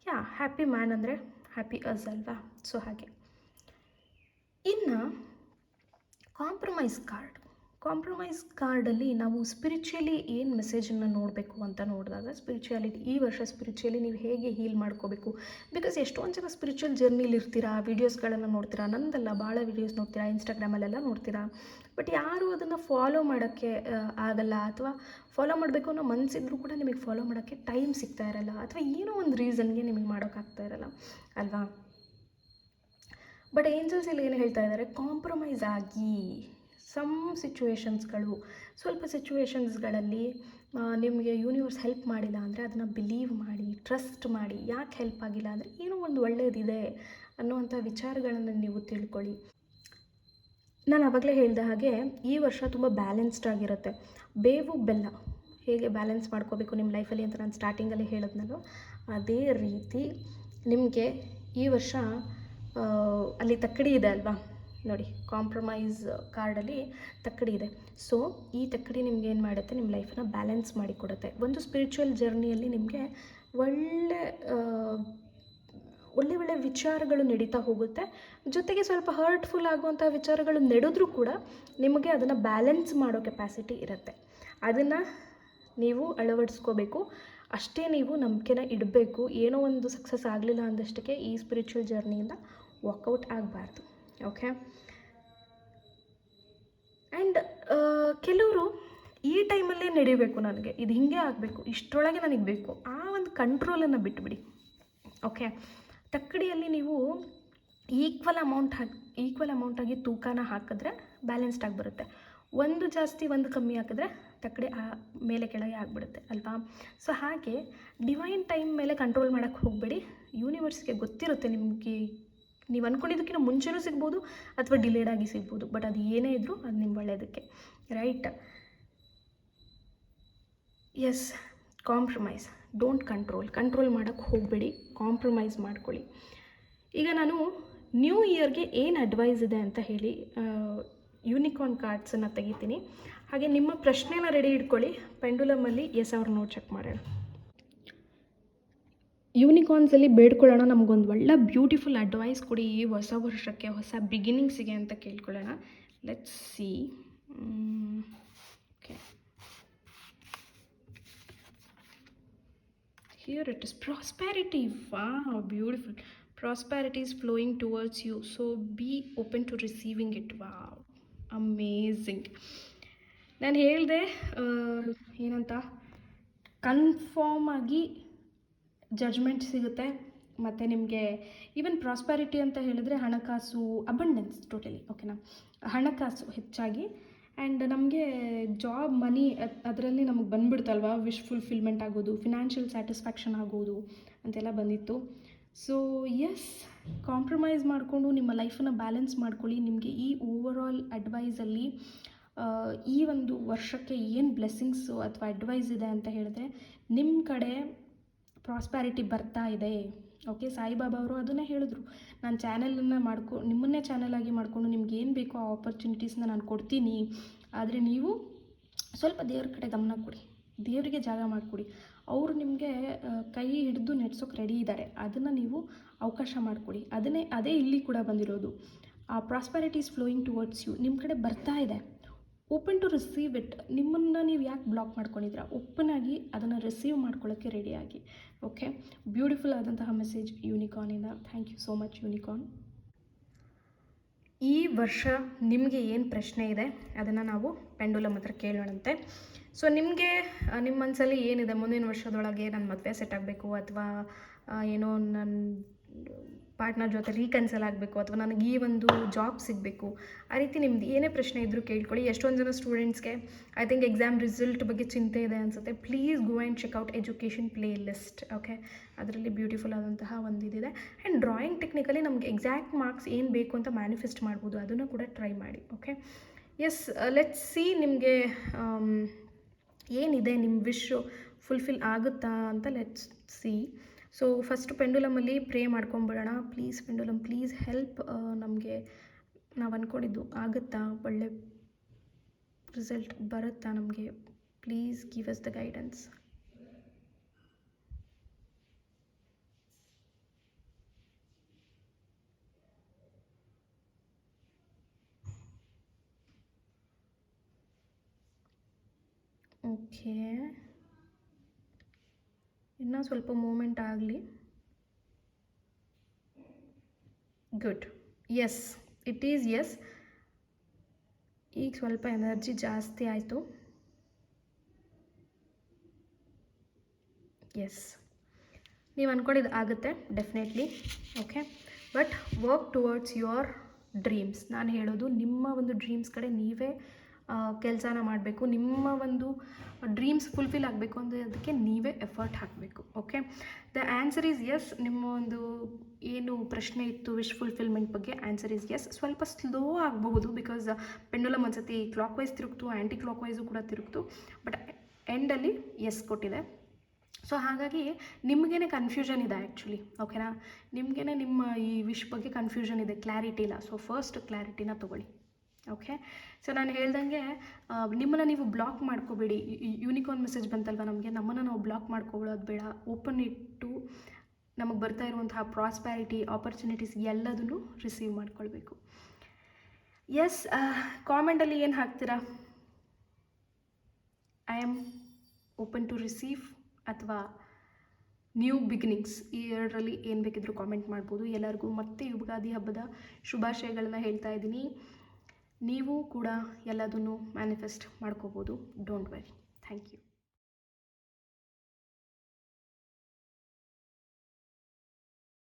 ಯಾ ಹ್ಯಾಪಿ ಮ್ಯಾನ್ ಅಂದರೆ ಹ್ಯಾಪಿ ಅಸ್ ಅಲ್ವಾ. ಸೊ ಹಾಗೆ ಇನ್ನು ಕಾಂಪ್ರಮೈಸ್ ಕಾರ್ಡಲ್ಲಿ ನಾವು ಸ್ಪಿರಿಚುವಲಿ ಏನು ಮೆಸೇಜನ್ನು ನೋಡಬೇಕು ಅಂತ ನೋಡಿದಾಗ, ಸ್ಪಿರಿಚುಯಾಲಿಟಿ ಈ ವರ್ಷ ಸ್ಪಿರಿಚುವಲಿ ನೀವು ಹೇಗೆ ಹೀಲ್ ಮಾಡ್ಕೋಬೇಕು. ಬಿಕಾಸ್ ಎಷ್ಟೊಂದು ಜನ ಸ್ಪಿರಿಚುವಲ್ ಜರ್ನಿಲಿ ಇರ್ತೀರಾ, ವೀಡಿಯೋಸ್ಗಳನ್ನು ನೋಡ್ತೀರಾ, ನಂದಲ್ಲ ಭಾಳ ವೀಡಿಯೋಸ್ ನೋಡ್ತೀರಾ, ಇನ್ಸ್ಟಾಗ್ರಾಮಲ್ಲೆಲ್ಲ ನೋಡ್ತೀರಾ. ಬಟ್ ಯಾರೂ ಅದನ್ನು ಫಾಲೋ ಮಾಡೋಕ್ಕೆ ಆಗಲ್ಲ, ಅಥವಾ ಫಾಲೋ ಮಾಡಬೇಕು ಅನ್ನೋ ಮನಸ್ಸಿದ್ರೂ ಕೂಡ ನಿಮಗೆ ಫಾಲೋ ಮಾಡೋಕ್ಕೆ ಟೈಮ್ ಸಿಗ್ತಾ ಇರಲ್ಲ, ಅಥವಾ ಏನೋ ಒಂದು ರೀಸನ್ಗೆ ನಿಮಗೆ ಮಾಡೋಕ್ಕಾಗ್ತಾ ಇರಲ್ಲ ಅಲ್ವಾ. ಬಟ್ ಏಂಜಲ್ಸ್ ಇಲ್ಲಿ ಏನು ಹೇಳ್ತಾ ಇದ್ದಾರೆ, ಕಾಂಪ್ರಮೈಸ್ ಆಗಿ ಸ್ವಲ್ಪ ಸಿಚುವೇಶನ್ಸ್ಗಳಲ್ಲಿ ನಿಮಗೆ ಯೂನಿವರ್ಸ್ ಹೆಲ್ಪ್ ಮಾಡಿಲ್ಲ ಅಂದರೆ ಅದನ್ನು ಬಿಲೀವ್ ಮಾಡಿ, ಟ್ರಸ್ಟ್ ಮಾಡಿ. ಯಾಕೆ ಹೆಲ್ಪ್ ಆಗಿಲ್ಲ ಅಂದರೆ ಏನೋ ಒಂದು ಒಳ್ಳೆಯದಿದೆ ಅನ್ನುವಂಥ ವಿಚಾರಗಳನ್ನು ನೀವು ತಿಳ್ಕೊಳ್ಳಿ. ನಾನು ಆವಾಗಲೇ ಹೇಳಿದ ಹಾಗೆ ಈ ವರ್ಷ ತುಂಬ ಬ್ಯಾಲೆನ್ಸ್ಡ್ ಆಗಿರುತ್ತೆ. ಬೇವು ಬೆಲ್ಲ ಹೇಗೆ ಬ್ಯಾಲೆನ್ಸ್ ಮಾಡ್ಕೋಬೇಕು ನಿಮ್ಮ ಲೈಫಲ್ಲಿ ಅಂತ ನಾನು ಸ್ಟಾರ್ಟಿಂಗಲ್ಲಿ ಹೇಳಿದ್ನಲ್ಲೋ, ಅದೇ ರೀತಿ ನಿಮಗೆ ಈ ವರ್ಷ ಅಲ್ಲಿ ತಕ್ಕಡಿ ಇದೆ ಅಲ್ವಾ ನೋಡಿ, ಕಾಂಪ್ರಮೈಸ್ ಕಾರ್ಡಲ್ಲಿ ತಕ್ಕಡಿ ಇದೆ. ಸೊ ಈ ತಕ್ಕಡಿ ನಿಮ್ಗೆ ಏನು ಮಾಡುತ್ತೆ, ನಿಮ್ಮ ಲೈಫನ್ನ ಬ್ಯಾಲೆನ್ಸ್ ಮಾಡಿಕೊಡುತ್ತೆ. ಒಂದು ಸ್ಪಿರಿಚುವಲ್ ಜರ್ನಿಯಲ್ಲಿ ನಿಮಗೆ ಒಳ್ಳೆ ವಿಚಾರಗಳು ನಡೀತಾ ಹೋಗುತ್ತೆ. ಜೊತೆಗೆ ಸ್ವಲ್ಪ ಹರ್ಟ್ಫುಲ್ ಆಗುವಂಥ ವಿಚಾರಗಳು ನಡೆದ್ರೂ ಕೂಡ ನಿಮಗೆ ಅದನ್ನು ಬ್ಯಾಲೆನ್ಸ್ ಮಾಡೋ ಕೆಪಾಸಿಟಿ ಇರುತ್ತೆ. ಅದನ್ನು ನೀವು ಅಳವಡಿಸ್ಕೋಬೇಕು. ಅಷ್ಟೇ ನೀವು ನಂಬಿಕೆನ ಇಡಬೇಕು. ಏನೋ ಒಂದು ಸಕ್ಸಸ್ ಆಗಲಿಲ್ಲ ಅಂದಷ್ಟಕ್ಕೆ ಈ ಸ್ಪಿರಿಚುವಲ್ ಜರ್ನಿಯಿಂದ ವಾಕೌಟ್ ಆಗಬಾರ್ದು. ಓಕೆ. ಆ್ಯಂಡ್ ಕೆಲವರು ಈ ಟೈಮಲ್ಲೇ ನಡಿಬೇಕು, ನನಗೆ ಇದು ಹೀಗೆ ಆಗಬೇಕು, ಇಷ್ಟರೊಳಗೆ ನನಗೆ ಬೇಕು, ಆ ಒಂದು ಕಂಟ್ರೋಲನ್ನು ಬಿಟ್ಟುಬಿಡಿ. ಓಕೆ. ತಕ್ಕಡಿಯಲ್ಲಿ ನೀವು ಈಕ್ವಲ್ ಅಮೌಂಟಾಗಿ ತೂಕನ ಹಾಕಿದ್ರೆ ಬ್ಯಾಲೆನ್ಸ್ಡ್ ಆಗಿ ಬರುತ್ತೆ. ಒಂದು ಜಾಸ್ತಿ ಒಂದು ಕಮ್ಮಿ ಹಾಕಿದ್ರೆ ತಕ್ಕಡಿ ಮೇಲೆ ಕೆಳಗೆ ಆಗಿಬಿಡುತ್ತೆ ಅಲ್ವಾ. ಸೊ ಹಾಗೆ ಡಿವೈನ್ ಟೈಮ್ ಮೇಲೆ ಕಂಟ್ರೋಲ್ ಮಾಡೋಕ್ಕೆ ಹೋಗಬೇಡಿ. ಯೂನಿವರ್ಸ್ಗೆ ಗೊತ್ತಿರುತ್ತೆ ನಿಮಗೆ, ನೀವು ಅಂದ್ಕೊಂಡಿದ್ದಕ್ಕಿಂತ ಮುಂಚೆನೂ ಸಿಗ್ಬೋದು ಅಥವಾ ಡಿಲೇಡ್ ಆಗಿ ಸಿಗ್ಬೋದು. ಬಟ್ ಅದು ಏನೇ ಇದ್ದರೂ ಅದು ನಿಮ್ಮ ಒಳ್ಳೆಯದಕ್ಕೆ, right. Yes, compromise, don't control ಮಾಡೋಕ್ಕೆ ಹೋಗಬೇಡಿ, ಕಾಂಪ್ರಮೈಸ್ ಮಾಡ್ಕೊಳ್ಳಿ. ಈಗ ನಾನು ನ್ಯೂ ಇಯರ್ಗೆ ಏನು ಅಡ್ವೈಸ್ ಇದೆ ಅಂತ ಹೇಳಿ ಯೂನಿಕಾರ್ನ್ ಕಾರ್ಡ್ಸನ್ನು ತೆಗಿತೀನಿ. ಹಾಗೆ ನಿಮ್ಮ ಪ್ರಶ್ನೆನ ರೆಡಿ ಇಟ್ಕೊಳ್ಳಿ. ಪೆಂಡುಲಮಲ್ಲಿ ಎಸ್ ಅವ್ರ ನೋಟ್ ಚೆಕ್ ಮಾಡೋಣ. ಯೂನಿಕಾರ್ನ್ಸಲ್ಲಿ ಬೇಡ್ಕೊಳ್ಳೋಣ, ನಮಗೊಂದು ಒಳ್ಳೆ ಬ್ಯೂಟಿಫುಲ್ ಅಡ್ವೈಸ್ ಕೊಡಿ ಈ ಹೊಸ ವರ್ಷಕ್ಕೆ, ಹೊಸ ಬಿಗಿನಿಂಗ್ಸಿಗೆ ಅಂತ ಕೇಳ್ಕೊಳ್ಳೋಣ. Let's see. Okay, here it is prosperity. Wow, beautiful. Prosperity is flowing towards you, so be open to receiving it. Wow, amazing. ನಾನು ಹೇಳಿದೆ ಏನಂತ, ಕನ್ಫರ್ಮ್ ಆಗಿ ಜಡ್ಜ್ಮೆಂಟ್ ಸಿಗುತ್ತೆ. ಮತ್ತು ನಿಮಗೆ ಈವನ್ ಪ್ರಾಸ್ಪ್ಯಾರಿಟಿ ಅಂತ ಹೇಳಿದ್ರೆ ಹಣಕಾಸು, ಅಬಂಡೆನ್ಸ್ ಟೋಟಲಿ. ಓಕೆನಾ, ಹಣಕಾಸು ಹೆಚ್ಚಾಗಿ. ಆ್ಯಂಡ್ ನಮಗೆ ಜಾಬ್, ಮನಿ ಅದರಲ್ಲಿ ನಮಗೆ ಬಂದುಬಿಡ್ತಲ್ವ, ವಿಶ್ ಫುಲ್ಫಿಲ್ಮೆಂಟ್ ಆಗೋದು, ಫಿನಾನ್ಷಿಯಲ್ ಸ್ಯಾಟಿಸ್ಫ್ಯಾಕ್ಷನ್ ಆಗೋದು ಅಂತೆಲ್ಲ ಬಂದಿತ್ತು. ಸೊ ಎಸ್, ಕಾಂಪ್ರಮೈಸ್ ಮಾಡಿಕೊಂಡು ನಿಮ್ಮ ಲೈಫನ್ನು ಬ್ಯಾಲೆನ್ಸ್ ಮಾಡ್ಕೊಳ್ಳಿ. ನಿಮಗೆ ಈ ಓವರಾಲ್ ಅಡ್ವೈಸಲ್ಲಿ ಈ ಒಂದು ವರ್ಷಕ್ಕೆ ಏನು ಬ್ಲೆಸ್ಸಿಂಗ್ಸು ಅಥವಾ ಅಡ್ವೈಸ್ ಇದೆ ಅಂತ ಹೇಳಿದ್ರೆ, ನಿಮ್ಮ ಕಡೆ ಪ್ರಾಸ್ಪ್ಯಾರಿಟಿ ಬರ್ತಾ ಇದೆ. ಓಕೆ, ಸಾಯಿಬಾಬಾ ಅವರು ಅದನ್ನೇ ಹೇಳಿದ್ರು, ನಾನು ಚಾನಲನ್ನು ನಿಮ್ಮನ್ನೇ ಚಾನಲಾಗಿ ಮಾಡಿಕೊಂಡು ನಿಮ್ಗೆ ಏನು ಬೇಕೋ ಆ ಆಪರ್ಚುನಿಟೀಸ್ನ ನಾನು ಕೊಡ್ತೀನಿ. ಆದರೆ ನೀವು ಸ್ವಲ್ಪ ದೇವ್ರ ಕಡೆ ಗಮನ ಕೊಡಿ, ದೇವರಿಗೆ ಜಾಗ ಮಾಡಿಕೊಡಿ. ಅವರು ನಿಮಗೆ ಕೈ ಹಿಡಿದು ನೆಡ್ಸೋಕೆ ರೆಡಿ ಇದ್ದಾರೆ. ಅದನ್ನು ನೀವು ಅವಕಾಶ ಮಾಡಿಕೊಡಿ. ಅದೇ ಇಲ್ಲಿ ಕೂಡ ಬಂದಿರೋದು. ಆ prosperity is flowing towards you, ನಿಮ್ಮ ಕಡೆ ಬರ್ತಾ ಇದೆ. Open to receive it. ನಿಮ್ಮನ್ನು ನೀವು ಯಾಕೆ ಬ್ಲಾಕ್ ಮಾಡ್ಕೊಂಡಿದ್ದೀರಾ, ಓಪನ್ ಆಗಿ ಅದನ್ನು ರಿಸೀವ್ ಮಾಡ್ಕೊಳ್ಳೋಕ್ಕೆ ರೆಡಿಯಾಗಿ. ಓಕೆ, ಬ್ಯೂಟಿಫುಲ್ ಆದಂತಹ ಮೆಸೇಜ್ ಯೂನಿಕಾರ್ನಿಂದ. Thank you so much unicorn. ಈ ವರ್ಷ ನಿಮಗೆ ಏನು ಪ್ರಶ್ನೆ ಇದೆ ಅದನ್ನು ನಾವು ಪೆಂಡುಲಮ್ ಹತ್ರ ಕೇಳೋಣಂತೆ. ಸೊ ನಿಮಗೆ ನಿಮ್ಮ ಮನಸ್ಸಲ್ಲಿ ಏನಿದೆ, ಮುಂದಿನ ವರ್ಷದೊಳಗೆ ನನ್ನ ಮದುವೆ ಸೆಟ್ ಆಗಬೇಕು, ಅಥವಾ ಏನೋ ನನ್ನ ಪಾರ್ಟ್ನರ್ ಜೊತೆ ರೀಕನ್ಸಲ್ ಆಗಬೇಕು, ಅಥವಾ ನನಗೆ ಈ ಒಂದು ಜಾಬ್ ಸಿಗಬೇಕು, ಆ ರೀತಿ ನಿಮ್ದು ಏನೇ ಪ್ರಶ್ನೆ ಇದ್ದರೂ ಕೇಳ್ಕೊಳ್ಳಿ. ಎಷ್ಟೊಂದು ಜನ ಸ್ಟೂಡೆಂಟ್ಸ್ಗೆ ಐ ಥಿಂಕ್ ಎಕ್ಸಾಮ್ ರಿಸಲ್ಟ್ ಬಗ್ಗೆ ಚಿಂತೆ ಇದೆ ಅನಿಸುತ್ತೆ. Please go and check out education playlist. Okay, ಅದರಲ್ಲಿ ಬ್ಯೂಟಿಫುಲ್ ಆದಂತಹ ಒಂದು ಇದಿದೆ. ಆ್ಯಂಡ್ ಡ್ರಾಯಿಂಗ್ ಟೆಕ್ನಿಕಲಿ ನಮಗೆ ಎಕ್ಸಾಕ್ಟ್ ಮಾರ್ಕ್ಸ್ ಏನು ಬೇಕು ಅಂತ ಮ್ಯಾನಿಫೆಸ್ಟ್ ಮಾಡ್ಬೋದು, ಅದನ್ನು ಕೂಡ ಟ್ರೈ ಮಾಡಿ. ಓಕೆ, ಎಸ್, ಲೆಟ್ಸ್ ಸಿ ನಿಮಗೆ ಏನಿದೆ, ನಿಮ್ಮ ವಿಶ್ ಫುಲ್ಫಿಲ್ ಆಗುತ್ತಾ ಅಂತ ಲೆಟ್ಸ್ ಸಿ. ಸೊ ಫಸ್ಟು ಪೆಂಡುಲಮಲ್ಲಿ ಪ್ರೇ ಮಾಡ್ಕೊಂಬಿಡೋಣ. Please pendulum, please help. ನಮಗೆ ನಾವು ಅಂದ್ಕೊಂಡಿದ್ದು ಆಗುತ್ತಾ, ಒಳ್ಳೆ ರಿಸಲ್ಟ್ ಬರುತ್ತಾ ನಮಗೆ? Please give us the guidance. Okay, ಇನ್ನೂ ಸ್ವಲ್ಪ ಮೂಮೆಂಟ್ ಆಗಲಿ. Good. Yes, it is yes. ಈಗ ಸ್ವಲ್ಪ ಎನರ್ಜಿ ಜಾಸ್ತಿ ಆಯಿತು. ಎಸ್, ನೀವು ಅಂದ್ಕೊಂಡಿದ್ದು ಆಗುತ್ತೆ definitely. Okay, but work towards your dreams. ನಾನು ಹೇಳೋದು ನಿಮ್ಮ ಒಂದು ಡ್ರೀಮ್ಸ್ ಕಡೆ ನೀವೇ ಕೆಲಸನ ಮಾಡಬೇಕು. ನಿಮ್ಮ ಒಂದು ಡ್ರೀಮ್ಸ್ ಫುಲ್ಫಿಲ್ ಆಗಬೇಕು ಅಂದರೆ ಅದಕ್ಕೆ ನೀವೇ ಎಫರ್ಟ್ ಹಾಕಬೇಕು. Okay, the answer is yes. ನಿಮ್ಮ ಒಂದು ಏನು ಪ್ರಶ್ನೆ ಇತ್ತು ವಿಶ್ ಫುಲ್ಫಿಲ್ಮೆಂಟ್ ಬಗ್ಗೆ, ಆನ್ಸರ್ ಈಸ್ ಎಸ್. ಸ್ವಲ್ಪ ಸ್ಲೋ ಆಗಬಹುದು ಬಿಕಾಸ್ ಪೆಂಡುಲಮ್ ಒಂದ್ಸತಿ ಕ್ಲಾಕ್ ವೈಸ್ ತಿರುಗ್ತು, ಆ್ಯಂಟಿ ಕ್ಲಾಕ್ ವೈಸು ಕೂಡ ತಿರುಗ್ತು, ಬಟ್ ಎಂಡಲ್ಲಿ ಎಸ್ ಕೊಟ್ಟಿದೆ. ಸೊ ಹಾಗಾಗಿ ನಿಮಗೇನೆ ಕನ್ಫ್ಯೂಷನ್ ಇದೆ ಆ್ಯಕ್ಚುಲಿ. ಓಕೆನಾ, ನಿಮಗೇನೆ ನಿಮ್ಮ ಈ ವಿಶ್ ಬಗ್ಗೆ ಕನ್ಫ್ಯೂಷನ್ ಇದೆ, ಕ್ಲಾರಿಟಿ ಇಲ್ಲ. ಸೊ ಫಸ್ಟ್ ಕ್ಲಾರಿಟಿನ ತೊಗೊಳ್ಳಿ. ಓಕೆ, ಸೊ ನಾನು ಹೇಳ್ದಂಗೆ ನಿಮ್ಮನ್ನು ನೀವು ಬ್ಲಾಕ್ ಮಾಡ್ಕೋಬೇಡಿ. ಯೂನಿಕಾರ್ನ್ ಮೆಸೇಜ್ ಬಂತಲ್ವ ನಮಗೆ, ನಮ್ಮನ್ನು ನಾವು ಬ್ಲಾಕ್ ಮಾಡ್ಕೊಳ್ಳೋದು ಬೇಡ. ಓಪನ್ ಇಟ್ಟು ನಮಗೆ ಬರ್ತಾ ಇರುವಂತಹ ಪ್ರಾಸ್ಪ್ಯಾರಿಟಿ, ಆಪರ್ಚುನಿಟೀಸ್ ಎಲ್ಲದನ್ನು ರಿಸೀವ್ ಮಾಡ್ಕೊಳ್ಬೇಕು. ಎಸ್, ಕಾಮೆಂಟಲ್ಲಿ ಏನು ಹಾಕ್ತೀರಾ? I am open to receive ಅಥವಾ ನ್ಯೂ ಬಿಗಿನಿಂಗ್ಸ್, ಈ ಎರಡರಲ್ಲಿ ಏನು ಬೇಕಿದ್ರೂ ಕಾಮೆಂಟ್ ಮಾಡ್ಬೋದು. ಎಲ್ಲರಿಗೂ ಮತ್ತೆ ಯುಗಾದಿ ಹಬ್ಬದ ಶುಭಾಶಯಗಳನ್ನ ಹೇಳ್ತಾ ಇದ್ದೀನಿ. ನೀವು ಕೂಡ ಎಲ್ಲದನ್ನು ಮ್ಯಾನಿಫೆಸ್ಟ್ ಮಾಡ್ಕೋಬೋದು. Don't worry. Thank you.